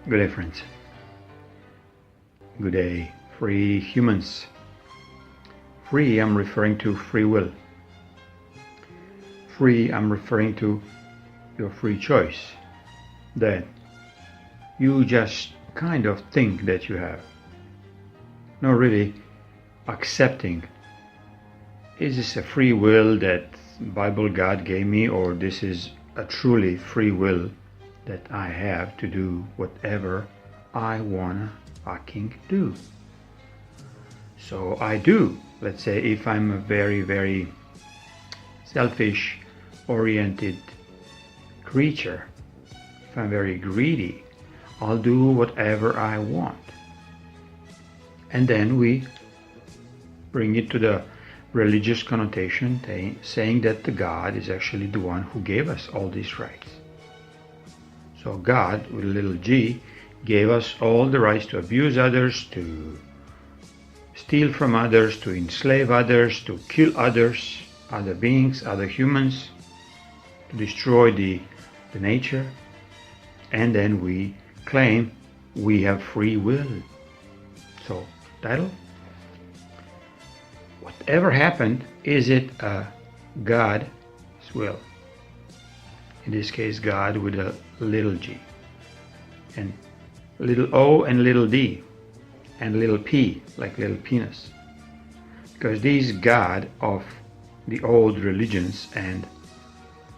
Good day, friends. Good day, free humans. Free, I'm referring to free will. Free, I'm referring to your free choice that you just kind of think that you have. Not really accepting, is this a free will that Bible God gave me, or this is a truly free will that I have to do whatever I wanna fucking do. So I do. Let's say if I'm a very, very selfish oriented creature, if I'm very greedy, I'll do whatever I want. And then we bring it to the religious connotation, saying that the God is actually the one who gave us all these rights. So God, with a little g, gave us all the rights to abuse others, to steal from others, to enslave others, to kill others, other beings, other humans, to destroy the nature. And then we claim we have free will. So, title? Whatever happened, is it a God's will? In this case, God with a little g, and little o and little d, and little p, like little penis. Because these God of the old religions and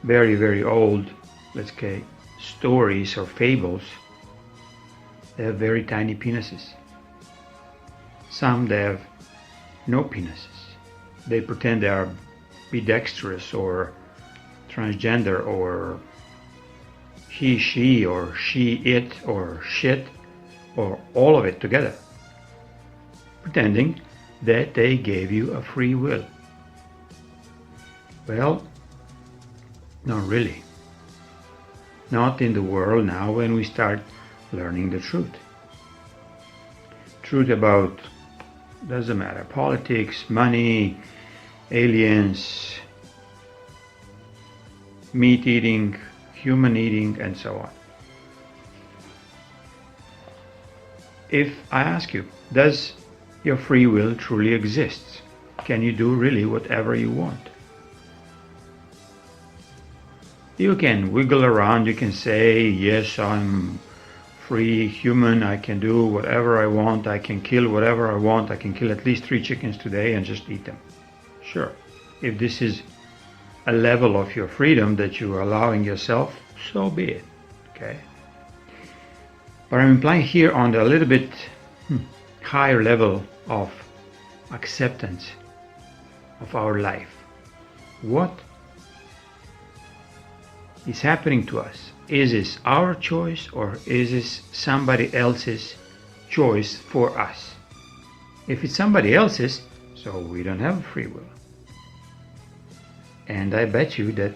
very, very old, let's say, stories or fables, they have very tiny penises. Some, they have no penises. They pretend they are ambidextrous or transgender or he, she, or she, it, or shit, or all of it together, pretending that they gave you a free will. Well, not really. Not in the world now when we start learning the truth. Truth about, doesn't matter, politics, money, aliens, meat eating, human eating, and so on. If I ask you, does your free will truly exist? Can you do really whatever you want? You can wiggle around, you can say, yes, I'm free human, I can do whatever I want, I can kill whatever I want, I can kill at least 3 chickens today and just eat them. Sure, if this is a level of your freedom that you are allowing yourself, so be it, okay? But I'm implying here on the little bit higher level of acceptance of our life. What is happening to us? Is this our choice, or is this somebody else's choice for us? If it's somebody else's, so we don't have free will. And I bet you that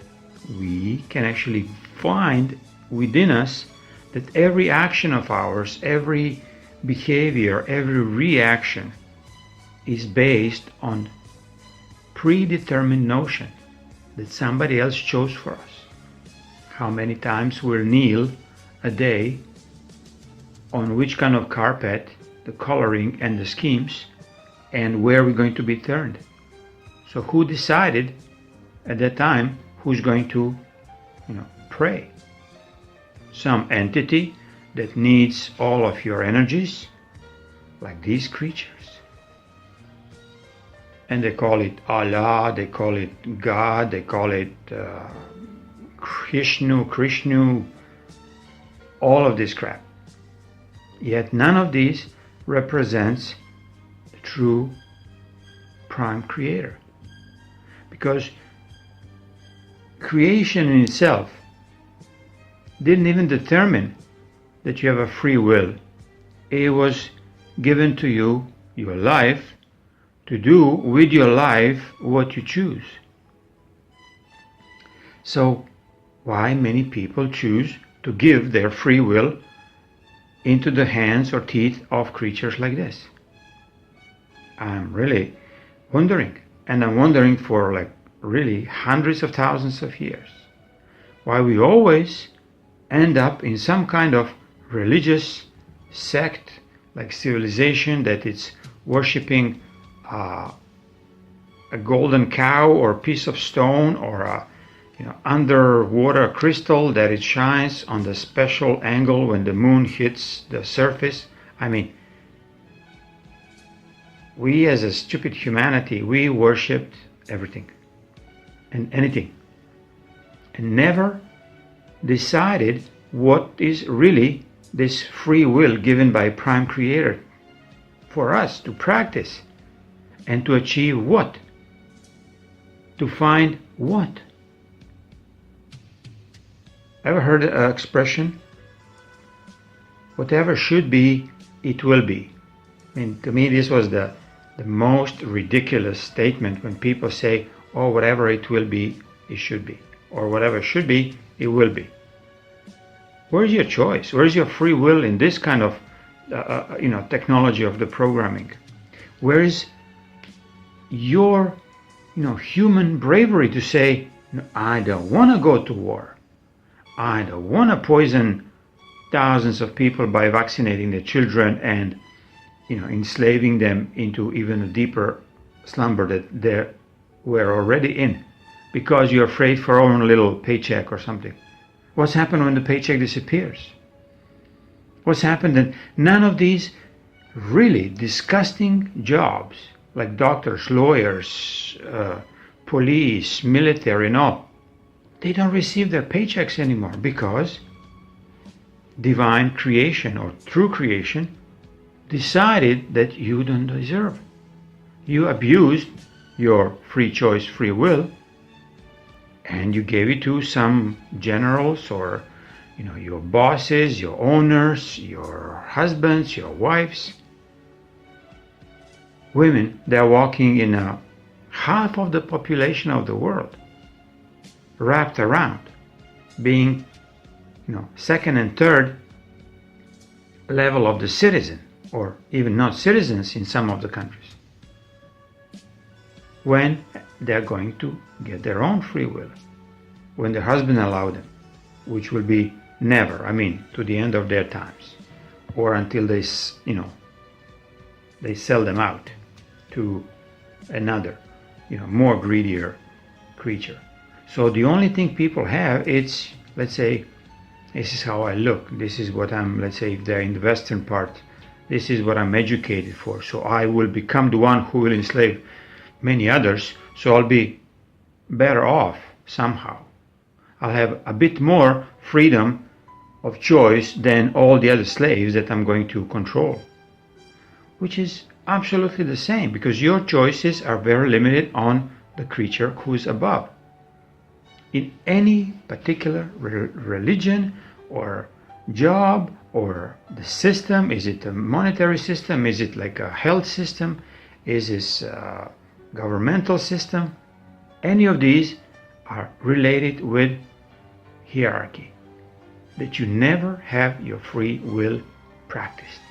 we can actually find within us that every action of ours, every behavior, every reaction is based on predetermined notion that somebody else chose for us. How many times we'll kneel a day, on which kind of carpet, the coloring and the schemes, and where we're going to be turned. So who decided at that time who's going to, pray? Some entity that needs all of your energies, like these creatures. And they call it Allah, they call it God, they call it Krishna, all of this crap. Yet none of these represents the true prime creator. Because creation in itself didn't even determine that you have a free will. It was given to you, your life, to do with your life what you choose. So why many people choose to give their free will into the hands or teeth of creatures like this? I'm really wondering, and I'm wondering for really hundreds of thousands of years, why we always end up in some kind of religious sect, like civilization, that it's worshipping a golden cow or a piece of stone or a underwater crystal that it shines on the special angle when the moon hits the surface. I mean, we as a stupid humanity, we worshipped everything and anything and never decided what is really this free will given by Prime Creator for us to practice and to achieve what? To find what? Ever heard an expression? Whatever should be, it will be. I mean, to me, this was the most ridiculous statement when people say, oh, whatever it will be, it should be. Or whatever should be, it will be. Where's your choice? Where's your free will in this kind of technology of the programming? Where is your human bravery to say, no, I don't want to go to war. I don't want to poison thousands of people by vaccinating the children and enslaving them into even a deeper slumber that they were already in because you're afraid for your own little paycheck or something. What's happened when the paycheck disappears? What's happened that none of these really disgusting jobs like doctors, lawyers, police, military and all, they don't receive their paychecks anymore because divine creation or true creation decided that you don't deserve. You abused your free choice, free will, and you gave it to some generals or your bosses, your owners, your husbands, your wives. Women, they're walking in half of the population of the world, wrapped around, being second and third level of the citizen, or even not citizens in some of the countries, when they're going to get their own free will, when the husband allow them, which will be never, to the end of their times, or until they sell them out to another, more greedier creature. So the only thing people have, it's, let's say, this is how I look, this is what I'm, let's say, if they're in the Western part, this is what I'm educated for, so I will become the one who will enslave many others, so I'll be better off somehow. I'll have a bit more freedom of choice than all the other slaves that I'm going to control, which is absolutely the same, because your choices are very limited on the creature who's above. In any particular religion or job or the system, is it a monetary system, is it like a health system, is this a governmental system, any of these are related with hierarchy, that you never have your free will practiced.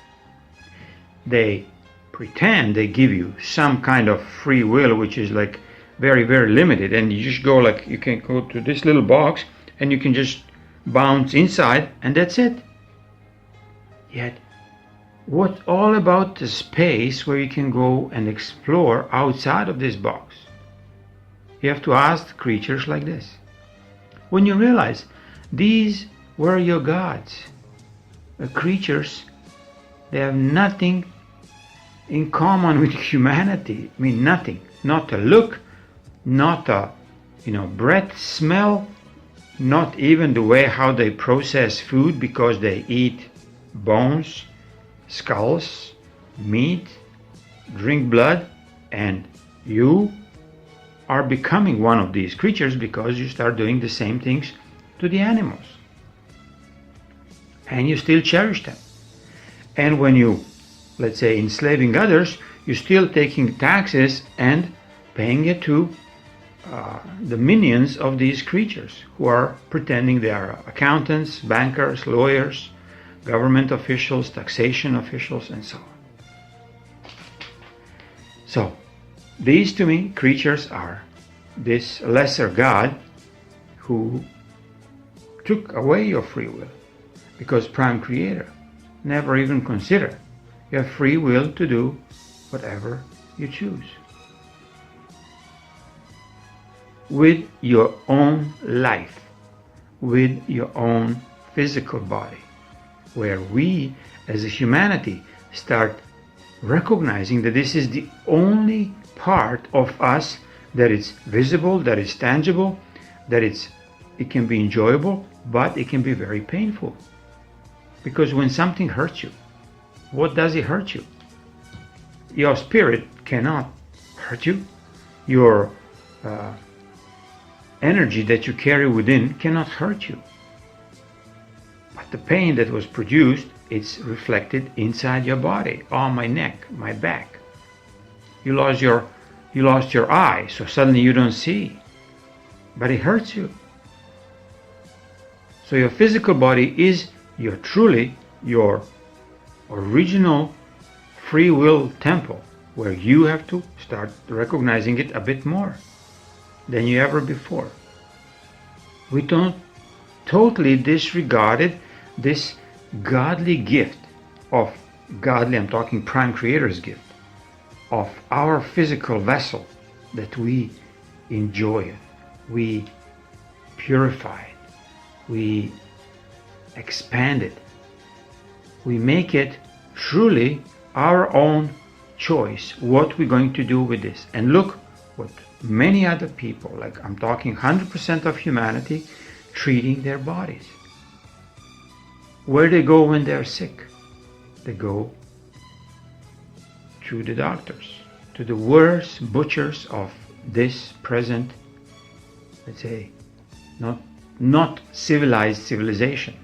They pretend they give you some kind of free will which is like very, very limited, and you just go like, you can go to this little box and you can just bounce inside and that's it. Yet what all about the space where you can go and explore outside of this box? You have to ask creatures like this. When you realize these were your gods, the creatures, they have nothing in common with humanity. Nothing. Not a look, not a breath, smell, not even the way how they process food, because they eat bones, skulls, meat, drink blood, and you are becoming one of these creatures because you start doing the same things to the animals. And you still cherish them. And when you, let's say, enslaving others, you're still taking taxes and paying it to the minions of these creatures who are pretending they are accountants, bankers, lawyers, government officials, taxation officials, and so on. So, these to me creatures are this lesser God who took away your free will because Prime Creator never even consider. You have free will to do whatever you choose with your own life, with your own physical body, where we as a humanity start recognizing that this is the only part of us that is visible, that is tangible, that it can be enjoyable, but it can be very painful. Because when something hurts you, what does it hurt you? Your spirit cannot hurt you. Your energy that you carry within cannot hurt you. But the pain that was produced, it's reflected inside your body, on my neck, my back. You lost your eye, so suddenly you don't see. But it hurts you. So your physical body is truly your original free will temple, where you have to start recognizing it a bit more than you ever before. We don't totally disregarded this godly gift of godly, I'm talking Prime Creator's gift, of our physical vessel, that we enjoy it, we purify it, we expand it, we make it truly our own choice what we're going to do with this. And look what many other people, like I'm talking 100% of humanity, treating their bodies. Where they go when they're sick? They go to the doctors, to the worst butchers of this present, let's say, not civilized civilization.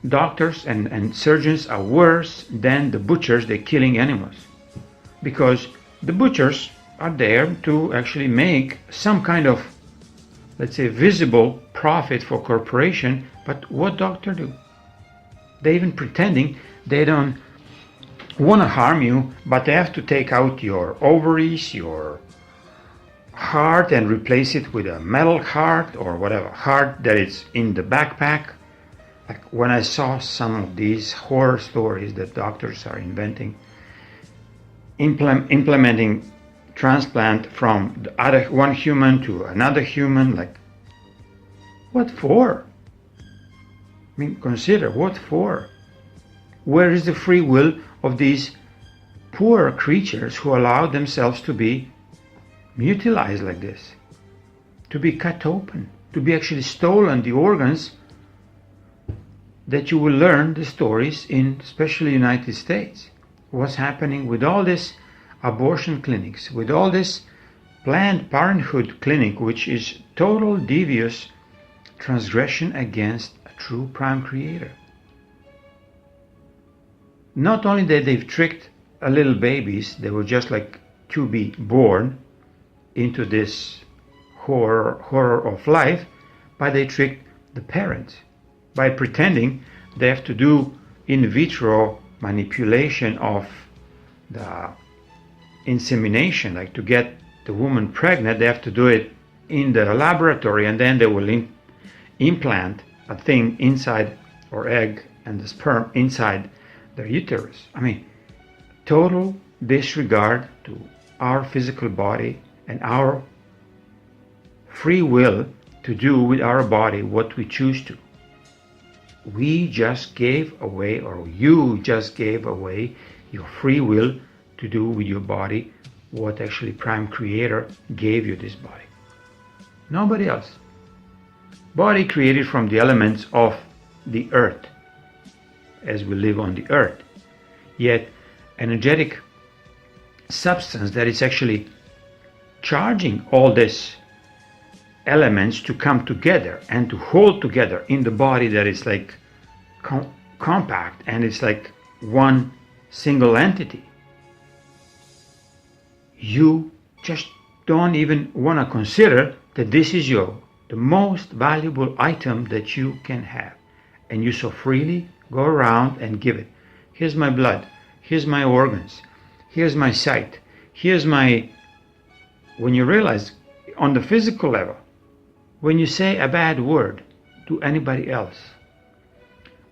Doctors and surgeons are worse than the butchers. They're killing animals, because the butchers are there to actually make some kind of, let's say, visible profit for corporation. But what doctor do? They even pretending they don't want to harm you, but they have to take out your ovaries, your heart, and replace it with a metal heart or whatever heart that is in the backpack. Like when I saw some of these horror stories that doctors are inventing, implementing transplant from one human to another human, like, what for? I mean, consider, what for? Where is the free will of these poor creatures who allow themselves to be mutilized like this, to be cut open, to be actually stolen the organs that you will learn the stories in especially United States. What's happening with all this abortion clinics, with all this Planned Parenthood clinic, which is total devious transgression against a true Prime Creator. Not only that they've tricked a little babies, they were just like to be born into this horror of life, but they tricked the parents by pretending they have to do in vitro manipulation of the insemination, like to get the woman pregnant. They have to do it in the laboratory, and then they will implant a thing inside, or egg and the sperm inside their uterus. I mean, total disregard to our physical body and our free will to do with our body what we choose to. We just gave away, or you just gave away, your free will to do with your body what actually Prime Creator gave you this body. Nobody else. Body created from the elements of the earth, as we live on the earth. Yet energetic substance that is actually charging all these elements to come together and to hold together in the body that is like compact, and it's like one single entity. You just don't even want to consider that this is the most valuable item that you can have, and you so freely go around and give it. Here's my blood, here's my organs, here's my sight, here's my... When you realize on the physical level, when you say a bad word to anybody else,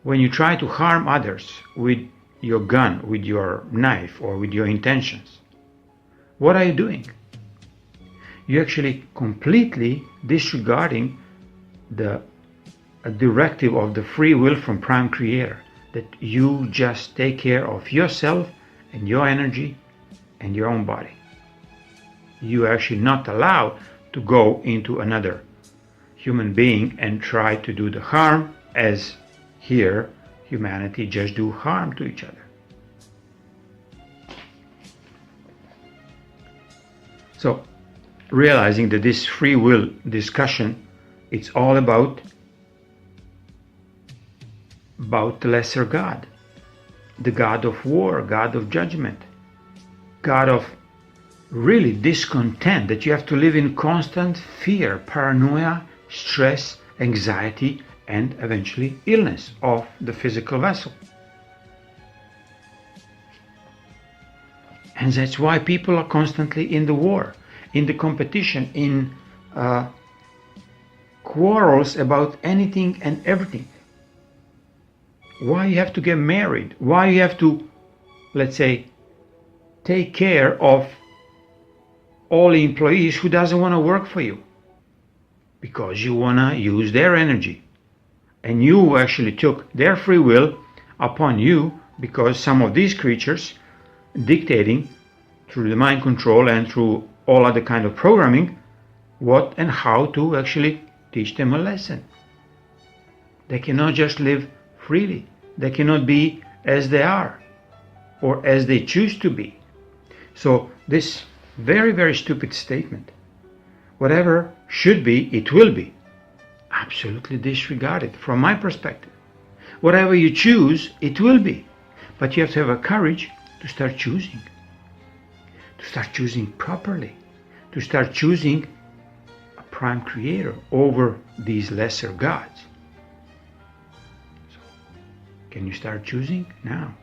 when you try to harm others with your gun, with your knife, or with your intentions, what are you doing? You're actually completely disregarding the directive of the free will from Prime Creator, that you just take care of yourself and your energy and your own body. You are actually not allowed to go into another human being and try to do the harm, as here humanity just do harm to each other. So realizing that this free will discussion, it's all about the lesser God, the God of war, God of judgment, God of really discontent, that you have to live in constant fear, paranoia, stress, anxiety, and eventually illness of the physical vessel. And that's why people are constantly in the war, in the competition, in quarrels about anything and everything. Why you have to get married? Why you have to, let's say, take care of all the employees who doesn't want to work for you? Because you want to use their energy. And you actually took their free will upon you, because some of these creatures dictating through the mind control and through all other kind of programming what and how to actually teach them a lesson. They cannot just live freely. They cannot be as they are or as they choose to be. So this very, very stupid statement, whatever should be, it will be, absolutely disregarded from my perspective. Whatever you choose, it will be. But you have to have a courage to start choosing properly, to start choosing a Prime Creator over these lesser gods. So, can you start choosing now?